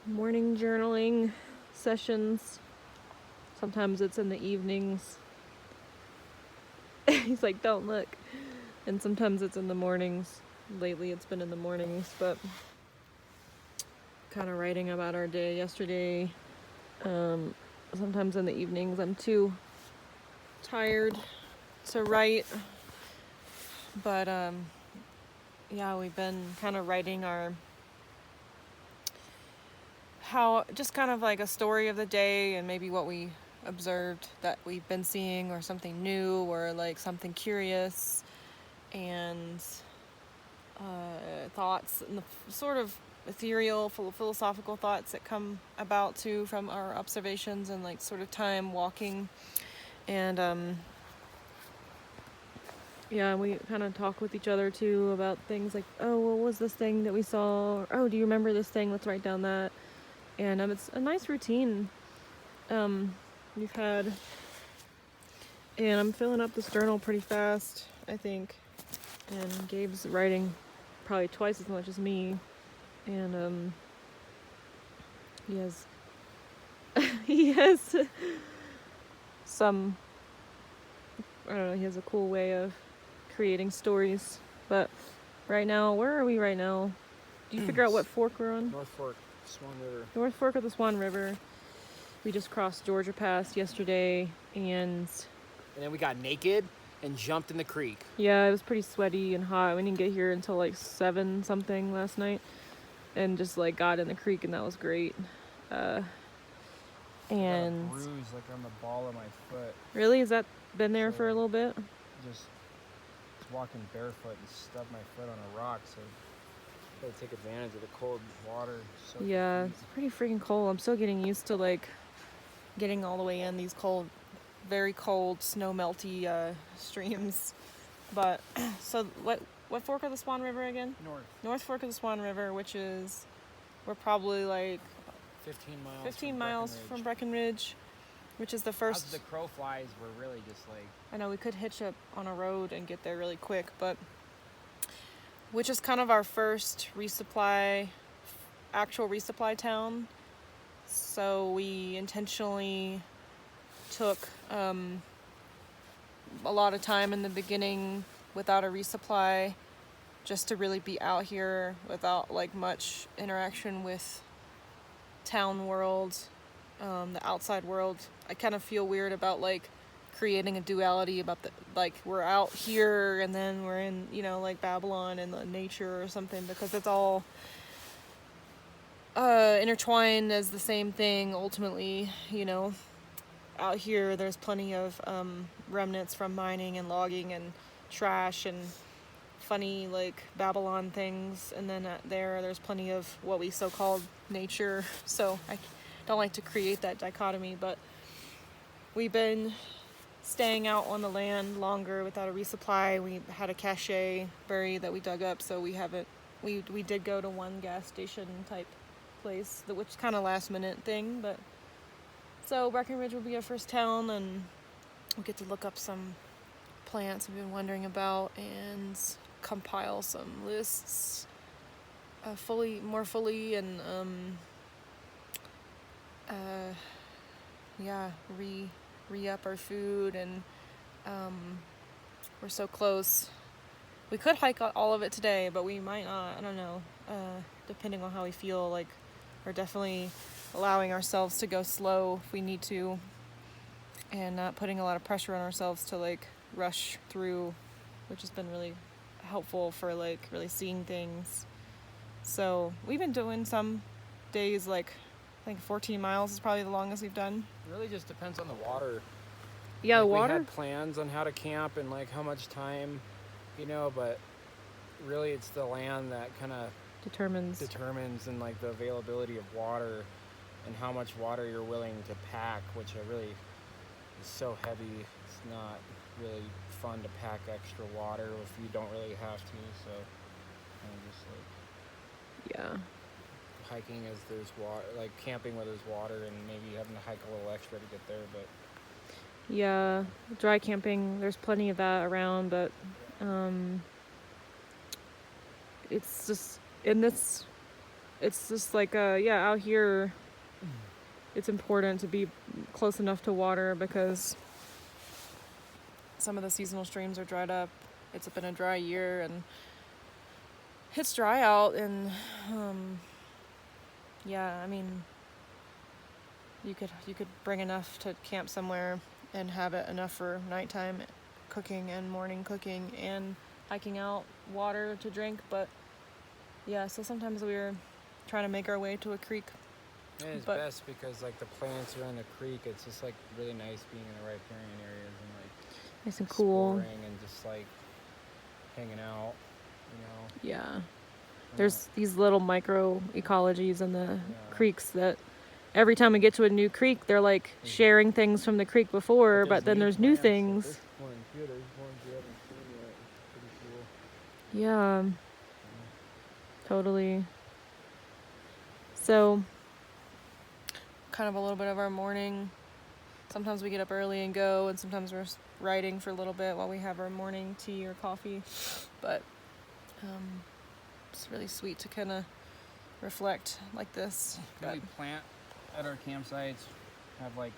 morning journaling sessions. Sometimes it's in the evenings. He's like, don't look. And sometimes it's in the mornings. Lately it's been in the mornings, but kind of writing about our day yesterday. Sometimes in the evenings I'm too tired to write. But yeah, we've been kind of writing just kind of like a story of the day and maybe what we observed that we've been seeing, or something new, or like something curious, and thoughts and the sort of ethereal, philosophical thoughts that come about too from our observations and like sort of time walking. And yeah, we kind of talk with each other too about things like, oh, what was this thing that we saw? Or, oh, do you remember this thing? Let's write down that. And it's a nice routine we've had. And I'm filling up this journal pretty fast, I think. And Gabe's writing probably twice as much as me. And he has he has some, I don't know, he has a cool way of creating stories. But right now, where are we right now? Do you figure out what fork we're on? North Fork, Swan River. North Fork of the Swan River. We just crossed Georgia Pass yesterday, and then we got naked and jumped in the creek. Yeah, it was pretty sweaty and hot. We didn't get here until like 7 something last night, and just like got in the creek, and that was great. And I got a bruise like on the ball of my foot. Really? Has that been there for a little bit? Just was walking barefoot and stubbed my foot on a rock, so I gotta take advantage of the cold water. Yeah, it's pretty freaking cold. I'm still getting used to like getting all the way in these cold, very cold, snow melty streams. But so what fork of the Swan River again? North Fork of the Swan River, which is, we're probably like 15 miles from Breckenridge, which is the first. As the crow flies, we're really just like, I know we could hitch up on a road and get there really quick, but which is kind of our first actual resupply town. So we intentionally took a lot of time in the beginning without a resupply, just to really be out here without like much interaction with town world, the outside world. I kind of feel weird about like creating a duality about like we're out here and then we're in, like Babylon and the nature or something, because it's all intertwined as the same thing ultimately. Out here there's plenty of remnants from mining and logging and trash and funny like Babylon things, and then there's plenty of what we so-called nature. So I don't like to create that dichotomy, but we've been staying out on the land longer without a resupply. We had a cache buried that we dug up, so we did go to one gas station type place, which is kind of last minute thing. But so Breckenridge will be our first town, and we'll get to look up some plants we've been wondering about and compile some lists more fully, and re-up our food. And we're so close. We could hike all of it today, but we might not. I don't know, depending on how we feel. Like, we're definitely allowing ourselves to go slow if we need to, and not putting a lot of pressure on ourselves to like rush through, which has been really helpful for like really seeing things. So we've been doing some days, like I think 14 miles is probably the longest we've done. It really just depends on the water. Yeah, like, the water. We had plans on how to camp and like how much time, but really it's the land that kind of determines and like the availability of water and how much water you're willing to pack, which is so heavy. It's not really fun to pack extra water if you don't really have to. So just like hiking as there's water, like camping where there's water, and maybe having to hike a little extra to get there. But yeah, dry camping, there's plenty of that around, but it's just in it's just like out here it's important to be close enough to water because some of the seasonal streams are dried up. It's been a dry year and it's dry out, and I mean, you could bring enough to camp somewhere and have it enough for nighttime cooking and morning cooking and hiking out, water to drink. But yeah, so sometimes we're trying to make our way to a creek. And it's best because like the plants are in the creek. It's just like really nice being in the riparian areas and like nice and cool and just like hanging out, you know. Yeah. There's these little micro ecologies in the creeks that every time we get to a new creek, they're like sharing things from the creek before, but then there's new things. Yeah. Totally. So, kind of a little bit of our morning. Sometimes we get up early and go, and sometimes we're writing for a little bit while we have our morning tea or coffee. But it's really sweet to kind of reflect like this. We plant at our campsites, have like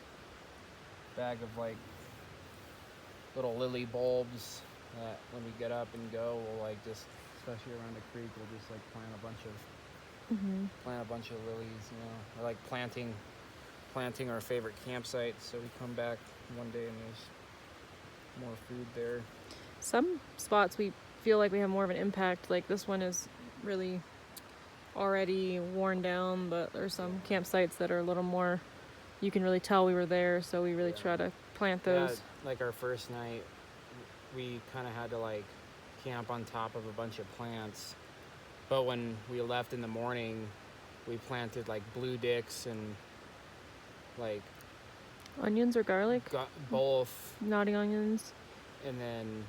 a bag of like little lily bulbs that when we get up and go, we'll like just, especially around the creek, we'll just like plant a bunch of lilies, you know, or like planting our favorite campsites. So we come back one day and there's more food there. Some spots we feel like we have more of an impact. Like this one is really already worn down, but there's some campsites that are a little more, you can really tell we were there, so we really try to plant those. Yeah, like our first night, we kind of had to like camp on top of a bunch of plants, but when we left in the morning, we planted like blue dicks and like onions or garlic? Both. Naughty onions. And then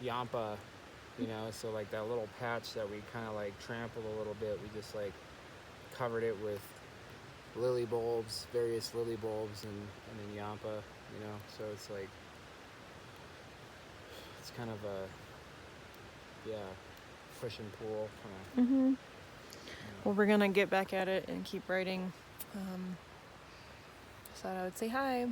yampa, you know, so like that little patch that we kind of like trampled a little bit, we just like covered it with lily bulbs, various lily bulbs, and then yampa, you know, so it's like, it's kind of a, push and pull kind of. Well, we're gonna get back at it and keep writing. So I would say hi.